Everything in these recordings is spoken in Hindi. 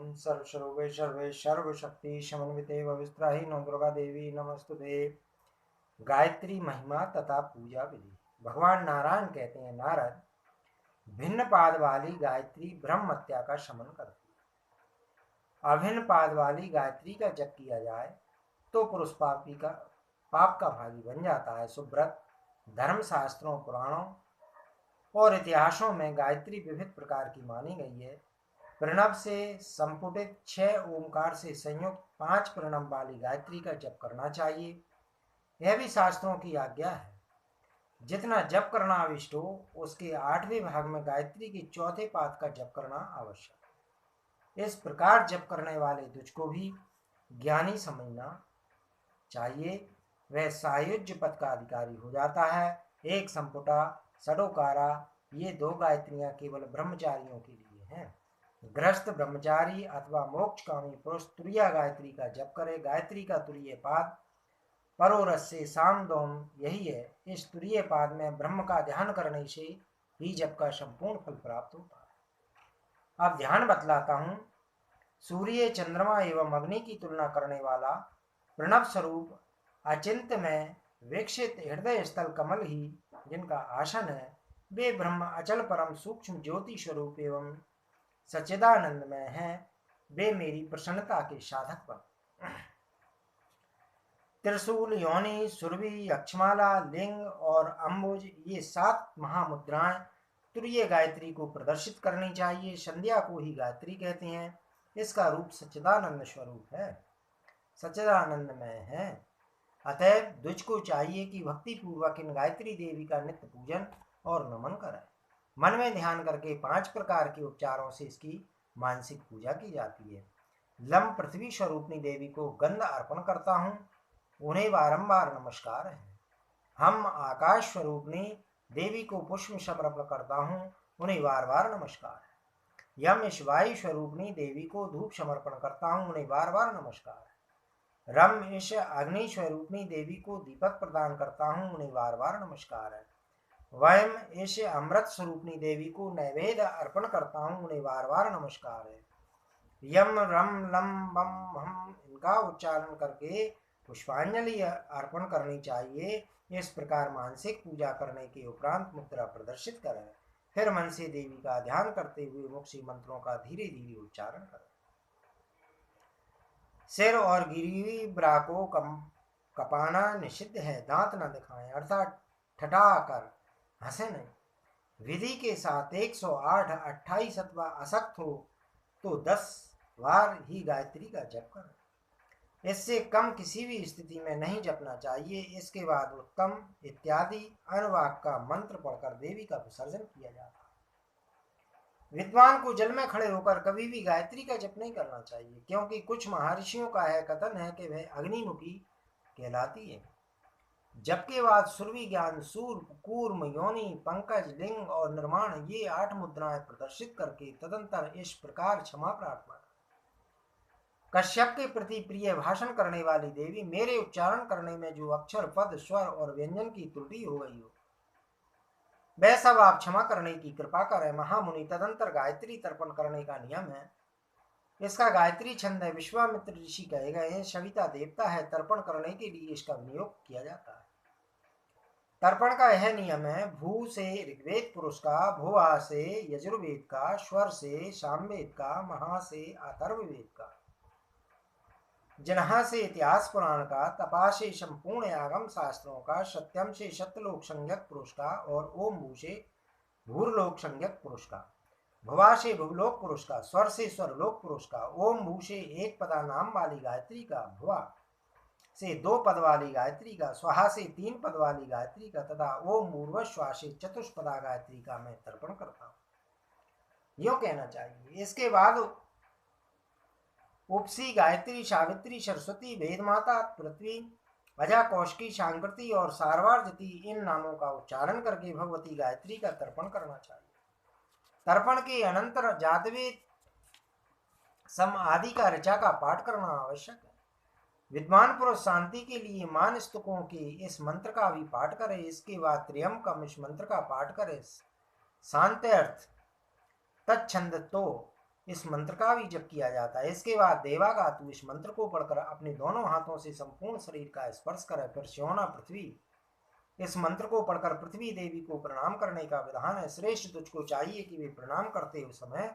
ओम सर्वस्वरूपे सर्वे सर्वशक्ति समन्विते भविस्त्राहि नो दुर्गा देवी नमस्तुते। गायत्री महिमा तथा पूजा विधि। भगवान नारायण कहते हैं, नारद, भिन्न पाद वाली गायत्री ब्रह्म हत्या का शमन करती है। अभिन्न पाद वाली गायत्री का जप किया जाए तो पुरुष पाप का भागी बन जाता है। सुव्रत धर्मशास्त्रों, पुराणों और इतिहासों में गायत्री विविध प्रकार की मानी गई है। प्रणव से संपुटित 6 ओंकार से संयुक्त 5 प्रणव वाली गायत्री का जप करना चाहिए। यह भी शास्त्रों की आज्ञा है। जितना जप करना अविष्ट हो, उसके 8वें भाग में गायत्री के 4थे पाद का जप करना आवश्यक। इस प्रकार जप करने वाले द्विज को भी ज्ञानी समझना चाहिए। वह सायुज्य पद का अधिकारी हो जाता है। एक संपुटा, षडोकारा, ये 2 गायत्रियां केवल ब्रह्मचारियों के लिए हैं। गृहस्थ ब्रह्मचारी अथवा मोक्षकामी पुरुष तुरीया गायत्री का जप करे। गायत्री का तुरीय पाद परोरस से सामदोम यही है। इस तुरीय पाद में ब्रह्म का ध्यान करने से ही जप का संपूर्ण फल प्राप्त होता है। अब ध्यान बतलाता हूँ। सूर्य, चंद्रमा एवं अग्नि की तुलना करने वाला प्रणव स्वरूप अचिंत्य में विकसित हृदय स्थल कमल ही जिनका आसन है, वे ब्रह्म अचल परम सूक्ष्म ज्योति स्वरूप एवं सच्चिदानंद में हैं। वे मेरी प्रसन्नता के साधक बन। त्रिशूल, योनि, सुरभि, अक्षमाला, लिंग और अम्बुज, ये 7 महामुद्राएं तुरीय गायत्री को प्रदर्शित करनी चाहिए। संध्या को ही गायत्री कहते हैं। इसका रूप सच्चिदानंद स्वरूप है, सच्चिदानंद में है। अतः द्विज को चाहिए कि भक्ति पूर्वक इन गायत्री देवी का नित्य पूजन और नमन करें। मन में ध्यान करके 5 प्रकार के उपचारों से इसकी मानसिक पूजा की जाती है। लम पृथ्वी स्वरूपनी देवी को गंध अर्पण करता हूँ, उन्हें बारंबार नमस्कार है। हम आकाश स्वरूपनी देवी को पुष्प समर्पण करता हूँ, उन्हें बार बार नमस्कार है। यम इस वायु स्वरूपनी देवी को धूप समर्पण करता हूँ, उन्हें बार बार नमस्कार है। रम इस अग्नि स्वरूपनी देवी को दीपक प्रदान करता हूँ, उन्हें बार बार नमस्कार है। वयम इस अमृत स्वरूपनी देवी को नैवेद्य अर्पण करता हूँ, उन्हें बार बार नमस्कार है। यम, रम, लम, बम, हम, इनका उच्चारण करके पुष्पांजलि अर्पण करनी चाहिए। इस प्रकार मानसिक पूजा करने के उपरांत मुद्रा प्रदर्शित करें। फिर मन से देवी का ध्यान करते हुए मुख से मंत्रों का धीरे धीरे उच्चारण करें। सिर और गिरीब्रा को कपाना निषिद्ध है। दांत न दिखाएं, अर्थात ठठाकर हंसे नहीं। विधि के साथ 108, 28 अथवा असक्त हो तो 10 बार ही गायत्री का जप करें। इससे कम किसी भी स्थिति में नहीं जपना चाहिए। इसके बाद उत्तम इत्यादि अनुवाक का मंत्र पढ़कर देवी का विसर्जन किया जाता है। विद्वान को जल में खड़े होकर कभी भी गायत्री का जप नहीं करना चाहिए, क्योंकि कुछ महर्षियों का यह कथन है कि वह अग्निमुखी कहलाती है। जप के बाद सुरभि, ज्ञान, सूर्प, कूर्म, योनि, पंकज, लिंग और निर्माण, ये 8 मुद्राएं प्रदर्शित करके तदंतर इस प्रकार क्षमा प्रार्थना। कश्यप के प्रति प्रिय भाषण करने वाली देवी, मेरे उच्चारण करने में जो अक्षर, पद, स्वर और व्यंजन की त्रुटि हो गई हो, वह सब आप क्षमा करने की कृपा करें। महामुनि, तदंतर गायत्री तर्पण करने का नियम है। इसका गायत्री छंद है। विश्वामित्र ऋषि कहे गए हैं, सविता देवता है, तर्पण करने के लिए इसका विनियोग किया जाता है। तर्पण का यह नियम है: भू से ऋग्वेद पुरुष का, भुवा से यजुर्वेद का, स्वर से सामवेद का, महा से अथर्ववेद का, जन्हा से इतिहास पुराण का, तपा से संपूर्ण आगम शास्त्रों का, सत्यम से सत्यलोक संज्ञक पुरुष का और ओम भू से भूरलोक संज्ञक पुरुष का, भुवा से भुवलोक पुरुष का, स्वर से स्वरलोक पुरुष का, ओम भू से 1 पदा नाम वाली गायत्री का, भुवा से 2 पद वाली गायत्री का, स्वाहा से 3 पद वाली गायत्री का तथा ओम भूर्भुवः से चतुष्पदा गायत्री का मैं तर्पण करता हूँ, यूँ कहना चाहिए। इसके बाद उपसी, गायत्री, सावित्री, सरस्वती, वेदमाता, पृथ्वी, अजा, कौशिकी, शांकृति और सार्वार्जती, इन नामों का उच्चारण करके भगवती गायत्री का तर्पण करना चाहिए। तर्पण के अनंतर जातवेद सम आदि का ऋचा का पाठ करना आवश्यक है। विद्वान पुरुष शांति के लिए मान स्तुकों के इस मंत्र का भी पाठ करे। इसके बाद त्र्यंबकम इस मंत्र का पाठ करे। शांत्यर्थ तच्छंद तो इस मंत्र का भी जप किया जाता है। इसके बाद देवागातु इस मंत्र को पढ़कर अपने दोनों हाथों से संपूर्ण शरीर का स्पर्श करे। फिर श्योना पृथ्वी इस मंत्र को पढ़कर पृथ्वी देवी को प्रणाम करने का विधान है। श्रेष्ठ तुझको चाहिए कि वे प्रणाम करते हुए समय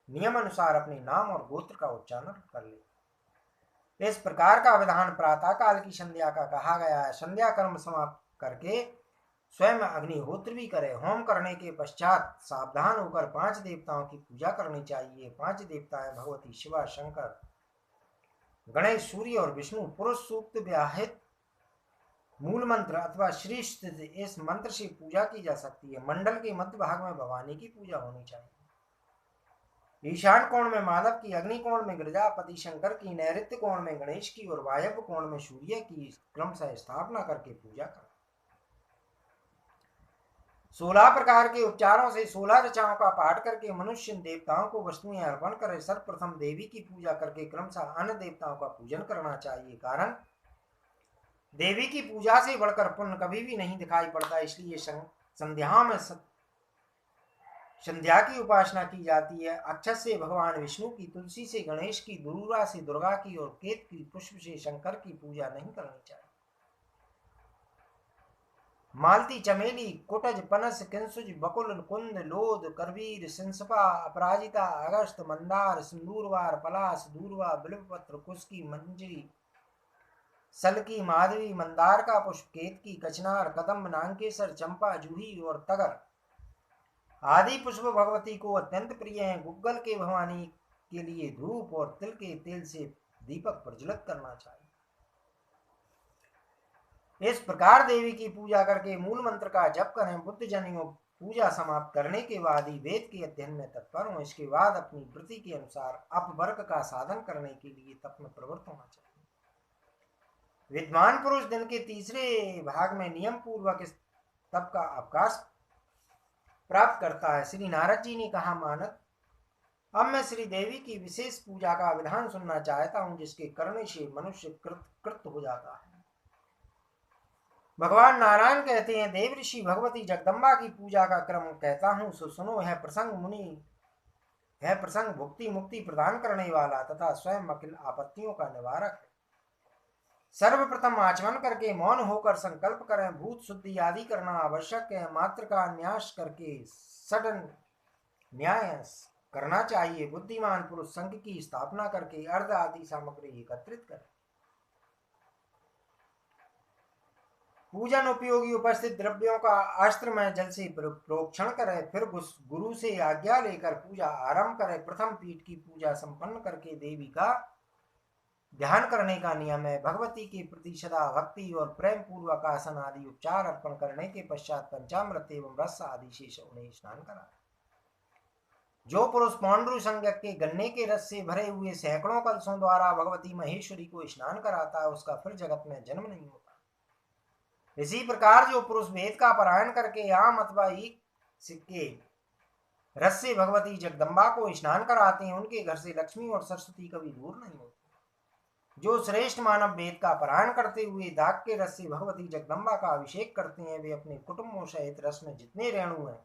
नियम अनुसार अपने नाम और गोत्र का उच्चारण कर ले। इस प्रकार का विधान प्रातः काल की संध्या का कहा गया है। संध्या कर्म समाप्त करके स्वयं अग्निहोत्र भी करे। होम करने के पश्चात सावधान होकर 5 देवताओं की पूजा करनी चाहिए। 5 देवता है भगवती शिवा, शंकर, गणेश, सूर्य और विष्णु। पुरुष सूक्त व्याहित मूल मंत्र अथवा श्री स्थित इस मंत्र से पूजा की जा सकती है। मंडल के मध्य भाग में भवानी की पूजा होनी चाहिए। ईशान कोण में माधव की, अग्नि कोण में गिरिजापति शंकर की, नैऋत्य कोण में गणेश की और वायव्य कोण में सूर्य की क्रमशः स्थापना करके पूजा कर 16 प्रकार के उपचारों से 16 ऋचाओं का पाठ करके मनुष्य देवताओं को वस्तुएं अर्पण करे। सर्वप्रथम देवी की पूजा करके क्रमशः अन्य देवताओं का पूजन करना चाहिए। कारण देवी की पूजा से बढ़कर पुण्य कभी भी नहीं दिखाई पड़ता, इसलिए संध्याओं में संध्या की उपासना की जाती है। अक्षत से भगवान विष्णु की, तुलसी से गणेश की, दुर्गा से दुर्गा की और केत की, पुष्प से शंकर की पूजा नहीं करनी चाहिए। मालती, चमेली, कुटज, पनस, किंसुज, बकुल, कुंद, लोद, करवीर, सिंसपा, अपराजिता, अगस्त, मंदार, सिंदूरवार, पलास, दूर्वा, बिल्वपत्र, कुस्की, मंजरी, सलकी, माधवी, मंदार का पुष्प, केतकी, कचनार, कदम्ब, नांकेसर, चंपा, जूही और तगर आदि पुष्प भगवती को अत्यंत प्रिय हैं। गुग्गल के भवानी के लिए धूप और तिल के तेल से दीपक प्रज्वलित करना चाहिए। इस प्रकार देवी की पूजा करके मूल मंत्र का जप करें। बुद्ध जनियों पूजा समाप्त करने के बाद ही वेद के अध्ययन में तत्पर हों। इसके बाद अपनी वृत्ति के अनुसार अपवर्ग का साधन करने के लिए तप में प्रवृत्त होना चाहिए। विद्वान पुरुष दिन के तीसरे भाग में नियम पूर्वक इस तप का अवकाश प्राप्त करता है। श्री नारद जी ने कहा, मानद, अब मैं श्री देवी की विशेष पूजा का विधान सुनना चाहता हूं, जिसके करने से मनुष्य कृत हो जाता है। भगवान नारायण कहते हैं, देव ऋषि भगवती जगदम्बा की पूजा का क्रम कहता हूं, सो सुनो। है प्रसंग भुक्ति मुक्ति प्रदान करने वाला तथा स्वयं अखिल आपत्तियों का निवारक है। सर्वप्रथम आचमन करके मौन होकर संकल्प करें। भूत शुद्धि आदि करना आवश्यक है। मात्र का न्यास करके सडन न्याय करना चाहिए। बुद्धिमान पुरुष संघ की स्थापना करके अर्ध आदि सामग्री एकत्रित करें। पूजन उपयोगी उपस्थित द्रव्यों का अस्त्र में जल से प्रोक्षण करें। फिर गुरु से आज्ञा लेकर पूजा आरंभ करें। प्रथम पीठ की पूजा संपन्न करके देवी का ध्यान करने का नियम है। भगवती के प्रति सदा भक्ति और प्रेम पूर्वक आसन आदि उपचार अर्पण करने के पश्चात पंचामृत एवं रस आदि से उन्हें स्नान कराएं। जो पुरुष पांडु संज्ञ के गन्ने के रस से भरे हुए सैकड़ों कलशों द्वारा भगवती महेश्वरी को स्नान कराता है, उसका फिर जगत में जन्म नहीं होता। इसी प्रकार जो पुरुष वेद का पारायण करके आम अथवा ईख सिक्के रस से भगवती जगदम्बा को स्नान कराते हैं, उनके घर से लक्ष्मी और सरस्वती कभी दूर नहीं होती। जो श्रेष्ठ मानव वेद का पारायण करते हुए दाग के रस से भगवती जगदम्बा का अभिषेक करते हैं, वे अपने कुटुंबों सहित रस में जितने रेणु हैं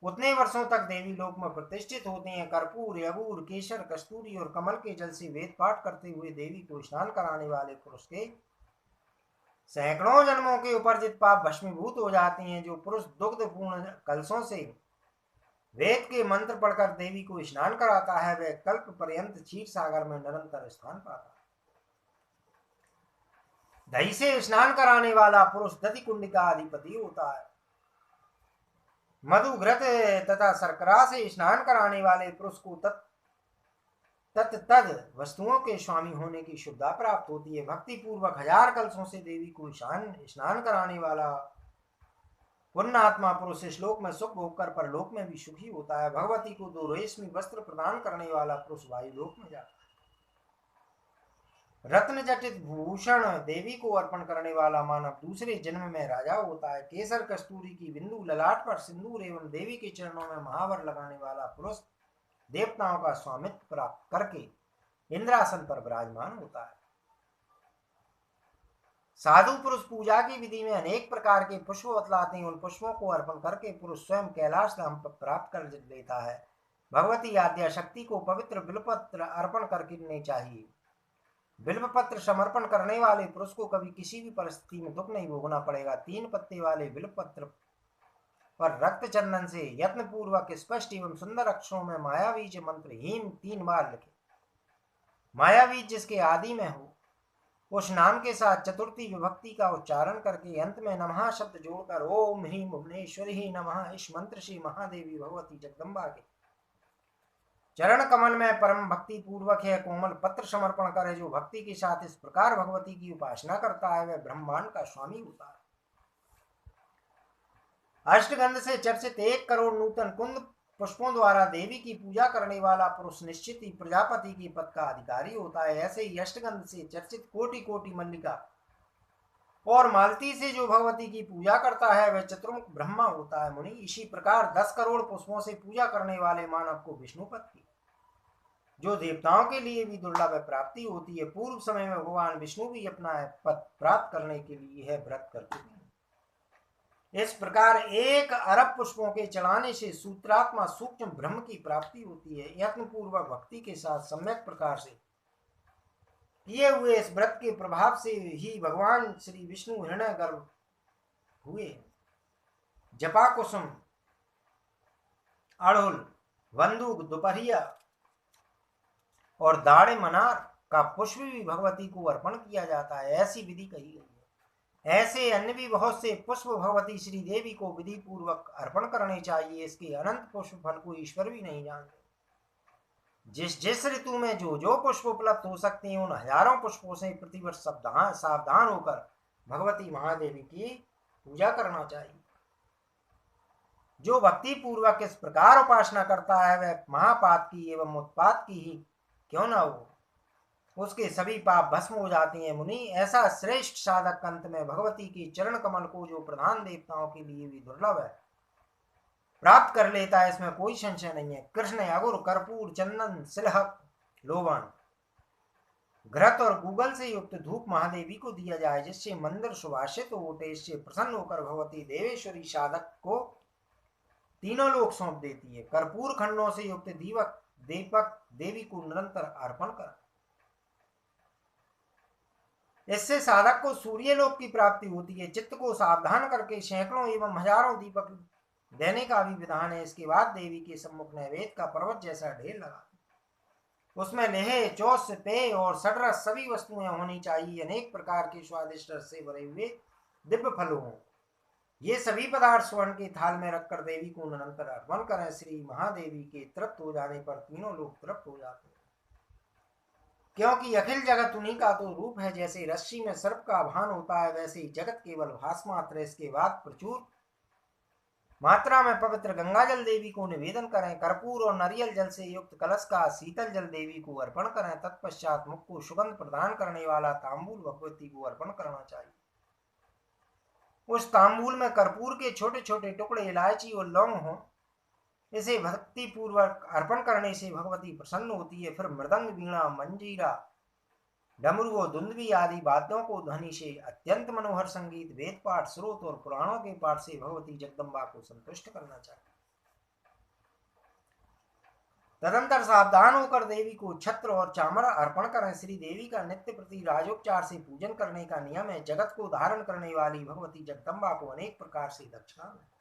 उतने वर्षों तक देवी लोक में प्रतिष्ठित होते हैं। कर्पूर, अबूर, केसर, कस्तूरी और कमल के जल से वेद पाठ करते हुए देवी को स्नान कराने वाले पुरुष के सैकड़ों जन्मों के उपर्जित पाप भस्मीभूत हो जाते हैं। जो पुरुष दुग्ध पूर्ण कलशों से वेद के मंत्र पढ़कर देवी को स्नान कराता है, वह कल्प पर्यंत क्षीर सागर में निरंतर स्थान पाता है। दही से स्नान कराने वाला पुरुष दधि कुंड का अधिपति होता है। मधु, घृत तथा शर्करा से स्नान कराने वाले पुरुष को तद वस्तुओं के स्वामी होने की शुद्धता प्राप्त होती है। भक्ति पूर्वक 1000 कलशों से देवी को स्नान कराने वाला पुण्यात्मा पुरुष इस लोक में सुख भोग कर परलोक में भी सुखी होता है। भगवती को 2 रेशमी वस्त्र प्रदान करने वाला पुरुष वायु लोक में जाता है। रत्न जटित भूषण देवी को अर्पण करने वाला मानव दूसरे जन्म में राजा होता है। केसर कस्तूरी की बिंदु ललाट पर सिंदूर एवं देवी के चरणों में महावर लगाने वाला पुरुष देवताओं का स्वामित्व प्राप्त करके इंद्रासन पर विराजमान होता है। साधु पुरुष पूजा की विधि में अनेक प्रकार के पुष्प बतलाते हैं। उन पुष्पों को अर्पण करके पुरुष स्वयं कैलाश धाम पर प्राप्त कर लेता है। भगवती आद्या शक्ति को पवित्र बिल्वपत्र अर्पण करने चाहिए। बिल्वपत्र समर्पण करने वाले पुरुष को कभी किसी भी परिस्थिति में दुख नहीं भोगना पड़ेगा। 3 पत्ते वाले बिल्वपत्र पर रक्त चंदन से यत्न पूर्वक स्पष्ट एवं सुंदर अक्षरों में मायाबीज मंत्र हीन 3 बार लिखे। मायाबीज जिसके आदि में हो उस नाम के साथ चतुर्थी विभक्ति का उच्चारण करके अंत में नमः शब्द जोड़कर ओम ह्रीं भुवनेश्वरी नमः इस मंत्र से महादेवी भगवती जगदम्बा के चरण कमल में परम भक्ति पूर्वक है कोमल पत्र समर्पण करे। जो भक्ति के साथ इस प्रकार भगवती की उपासना करता है वह ब्रह्मांड का स्वामी होता है। अष्टगंध से चर्चित 1 करोड़ नूतन कुंद पुष्पों द्वारा देवी की पूजा करने वाला पुरुष निश्चित ही प्रजापति की पद का अधिकारी होता है। ऐसे ही अष्टगंध से चर्चित कोटि कोटि मल्लिका और मालती से जो भगवती की पूजा करता है वह चतुर्मुख ब्रह्मा होता है। मुनि इसी प्रकार 10 करोड़ पुष्पों से पूजा करने वाले मानव को विष्णु पद की जो देवताओं के लिए भी दुर्लभ प्राप्ति होती है। पूर्व समय में भगवान विष्णु भी अपना पद प्राप्त करने के लिए है व्रत कर चुके हैं। इस प्रकार 1 अरब पुष्पों के चढ़ाने से सूत्रात्मा सूक्ष्म ब्रह्म की प्राप्ति होती है। यत्न पूर्वक भक्ति के साथ सम्यक प्रकार से किए हुए इस व्रत के प्रभाव से ही भगवान श्री विष्णु हृदय गर्भ हुए। जपा कुसुम, अड़हुल, बंदूक, दोपहिया और दाढ़े मनार का पुष्प भी भगवती को अर्पण किया जाता है। ऐसी विधि कही गई है। ऐसे अन्य भी बहुत से पुष्प भगवती श्री देवी को विधि पूर्वक अर्पण करने चाहिए। इसके अनंत पुष्प फल को ईश्वर भी नहीं जानते। जिस जिस ऋतु में जो जो पुष्प उपलब्ध हो सकते हैं उन हजारों पुष्पों से प्रतिवर्ष सावधान होकर भगवती महादेवी की पूजा करना चाहिए। जो भक्ति पूर्वक इस प्रकार उपासना करता है वह महापात की एवं उत्पात की ही क्यों न हो उसके सभी पाप भस्म हो जाते हैं। मुनि ऐसा श्रेष्ठ साधक अंत में भगवती के चरण कमल को जो प्रधान देवताओं के लिए भी दुर्लभ है प्राप्त कर लेता है, इसमें कोई संशय नहीं है। कृष्ण, अगुर, कर्पूर, चंदन, सिलहक, लोबान, घृत और गूगल से युक्त धूप महादेवी को दिया जाए जिससे मंदिर सुभाषित होते। इससे प्रसन्न होकर भगवती देवेश्वरी साधक को तीनों लोक सौंप देती है। कर्पूर खंडों से युक्त दीपक देवी को निरंतर अर्पण कर इससे साधक को सूर्य लोक की प्राप्ति होती है। चित्त को सावधान करके सैकड़ों एवं हजारों दीपक देने का भी विधान है। इसके बाद देवी के सम्मुख नैवेद्य का पर्वत जैसा ढेर लगा उसमें लेहे, चौस, पेय और सडरस सभी वस्तुएं होनी चाहिए। अनेक प्रकार के स्वादिष्ट रस से भरे हुए दिव्य फल हों। ये सभी पदार्थ स्वर्ण के थाल में रखकर देवी को निरंतर अर्पण करें। श्री महादेवी के तृप्त हो जाने पर तीनों लोग तृप्त हो जाते हैं क्योंकि अखिल जगत उन्हीं का तो रूप है। जैसे रस्सी में सर्प का भान होता है वैसे ही जगत केवल भास मात्र। इसके बाद प्रचुर मात्रा में पवित्र गंगा जल देवी को निवेदन करें। कर्पूर और नारियल जल से युक्त कलश का शीतल जल देवी को अर्पण करें। तत्पश्चात मुख को सुगंध प्रदान करने वाला तांबूल भगवती को अर्पण करना चाहिए। उस तांबूल में कर्पूर के छोटे छोटे टुकड़े, इलायची और लौंग हों। इसे भक्ति पूर्वक अर्पण करने से भगवती प्रसन्न होती है। फिर मृदंग, वीणा, मंजीरा, डमरू और दुंदुभी आदि वाद्यों को ध्वनि से अत्यंत मनोहर संगीत, वेद पाठ, स्रोत और पुराणों के पाठ से भगवती जगदम्बा को संतुष्ट करना चाहिए। तदंतर सावधान होकर देवी को छत्र और चामर अर्पण करें। श्री देवी का नित्य प्रति राजोपचार से पूजन करने का नियम है। जगत को धारण करने वाली भगवती जगदम्बा को अनेक प्रकार से दक्षिणा है।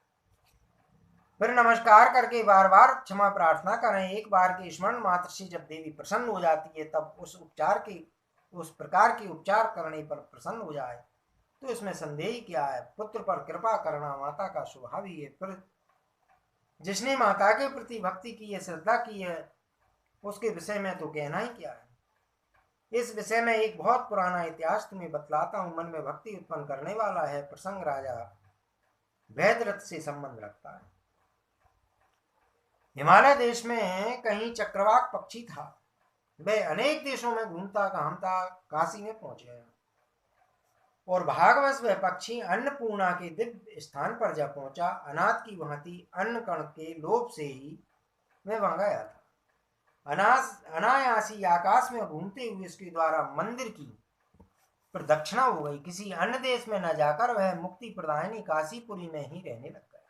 फिर नमस्कार करके बार बार क्षमा प्रार्थना करें। एक बार के स्मरण मात्र से जब देवी प्रसन्न हो जाती है तब उस प्रकार के उपचार करने पर प्रसन्न हो जाए तो इसमें संदेह क्या है। पुत्र पर कृपा करना माता का स्वभाव ही है। फिर जिसने माता के प्रति भक्ति की है, श्रद्धा की है, उसके विषय में तो कहना ही क्या है। इस विषय में एक बहुत पुराना इतिहास तुम्हें बतलाता हूं। मन में भक्ति उत्पन्न करने वाला है। प्रसंग राजा वैदरथ से संबंध रखता है। हिमालय देश में कहीं चक्रवाक पक्षी था। वह अनेक देशों में घूमता घामता काशी में पहुंच गया और भागवश वह पक्षी अन्नपूर्णा के दिव्य स्थान पर जब पहुंचा, अनाथ की भांति अन्न कण के लोभ से ही वह वहां गया था। अनायासी आकाश में घूमते हुए इसके द्वारा मंदिर की प्रदक्षिणा हो गई। किसी अन्य देश में न जाकर वह मुक्ति प्रदायिनी काशीपुरी में ही रहने लग गया।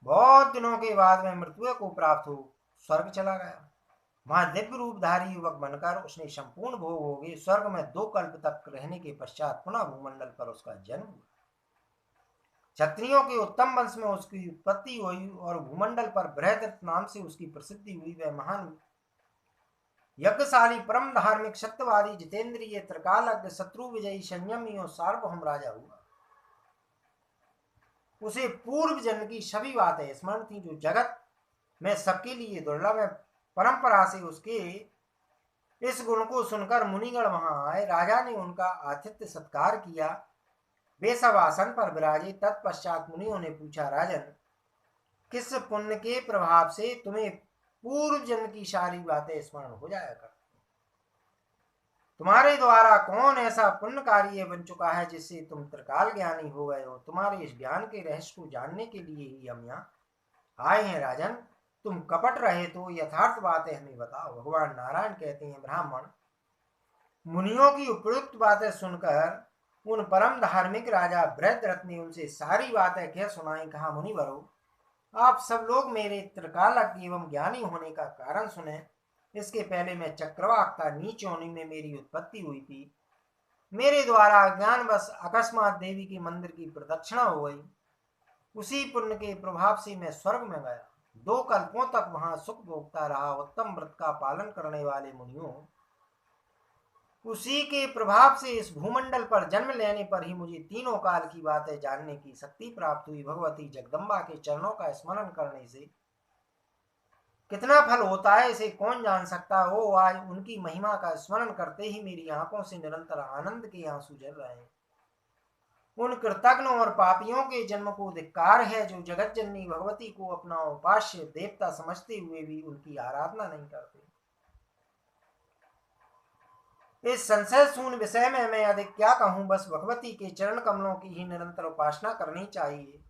बहुत दिनों के बाद वह मृत्यु को प्राप्त हो स्वर्ग चला गया। वहां दिव्य रूपधारी युवक बनकर उसने संपूर्ण भोग भोगे। स्वर्ग में 2 कल्प तक रहने के पश्चात पुनः भूमंडल पर उसका जन्म हुआ। क्षत्रियों के उत्तम वंश में उसकी उत्पत्ति हुई और भूमंडल पर बृहदरथ नाम से उसकी प्रसिद्धि हुई। वह महान यज्ञशाली, परम धार्मिक, सत्यवादी, जितेंद्रिय, त्रिकालज्ञ, शत्रु विजयी, संयमी और सार्वभौम राजा हुआ। उसे पूर्व जन्म की सभी बातें स्मरण थी जो जगत में सबके लिए दुर्लभ है। परंपरा से उसके इस गुण को सुनकर मुनिगण वहां आए। राजा ने उनका आतिथ्य सत्कार किया। वे सब आसन पर विराजे। तत्पश्चात मुनियों ने पूछा, राजन, किस पुण्य के प्रभाव से तुम्हें पूर्व जन्म की सारी बातें स्मरण हो जाया कर? तुम्हारे द्वारा कौन ऐसा पुण्य कार्य बन चुका है जिससे तुम त्रिकाल ज्ञानी हो गए हो? तुम्हारे इस ज्ञान के रहस्य को जानने के लिए ही हम यहाँ आए हैं। राजन, तुम कपट रहे तो यथार्थ बातें हमें बताओ। भगवान नारायण कहते हैं, ब्राह्मण मुनियों की उपयुक्त बातें सुनकर उन परम धार्मिक राजा बृहद्रथ ने उनसे सारी बातें कह सुनाई। कहा, मुनिवरों, आप सब लोग मेरे त्रिकालज्ञ एवं ज्ञानी होने का कारण सुने। इसके पहले मैं चक्रवाक था। नीच योनि में मेरी उत्पत्ति हुई थी। मेरे द्वारा अज्ञानवश अकस्मात देवी के मंदिर की प्रदक्षिणा हो गई। उसी पुण्य के प्रभाव से मैं स्वर्ग में गया। 2 कल्पों तक वहां सुख भोगता रहा। उत्तम व्रत का पालन करने वाले मुनियों, उसी के प्रभाव से इस भूमंडल पर जन्म लेने पर ही मुझे तीनों काल की बातें जानने की शक्ति प्राप्त हुई। भगवती जगदम्बा के चरणों का स्मरण करने से कितना फल होता है इसे कौन जान सकता हो। आज उनकी महिमा का स्मरण करते ही मेरी आंखों से निरंतर आनंद के आंसू झर रहे हैं। उन कृतज्ञों और पापियों के जन्म को धिक्कार है जो जगत जननी भगवती को अपना उपास्य देवता समझते हुए भी उनकी आराधना नहीं करते। इस संशय शून्य विषय में मैं अधिक क्या कहूं। बस भगवती के चरण कमलों की ही निरंतर उपासना करनी चाहिए।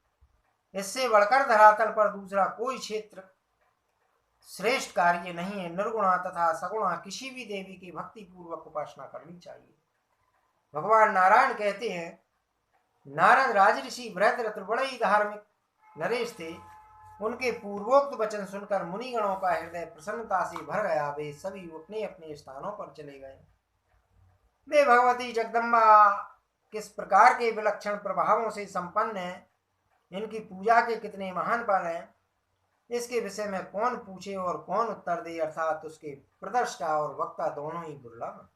इससे बढ़कर धरातल पर दूसरा कोई क्षेत्र श्रेष्ठ कार्य नहीं है। निर्गुणा तथा सगुणा किसी भी देवी की भक्ति पूर्वक उपासना करनी चाहिए। भगवान नारायण कहते हैं, नारद राजऋषि बृहद्रथ बड़े ही धार्मिक नरेश थे। उनके पूर्वोक्त वचन सुनकर मुनिगणों का हृदय प्रसन्नता से भर गया। वे सभी अपने अपने स्थानों पर चले गए। वे भगवती जगदम्बा किस प्रकार के विलक्षण प्रभावों से संपन्न है, इनकी पूजा के कितने महान फल हैं, इसके विषय में कौन पूछे और कौन उत्तर दे। अर्थात उसके प्रदर्शा और वक्ता दोनों ही दुर्लभ।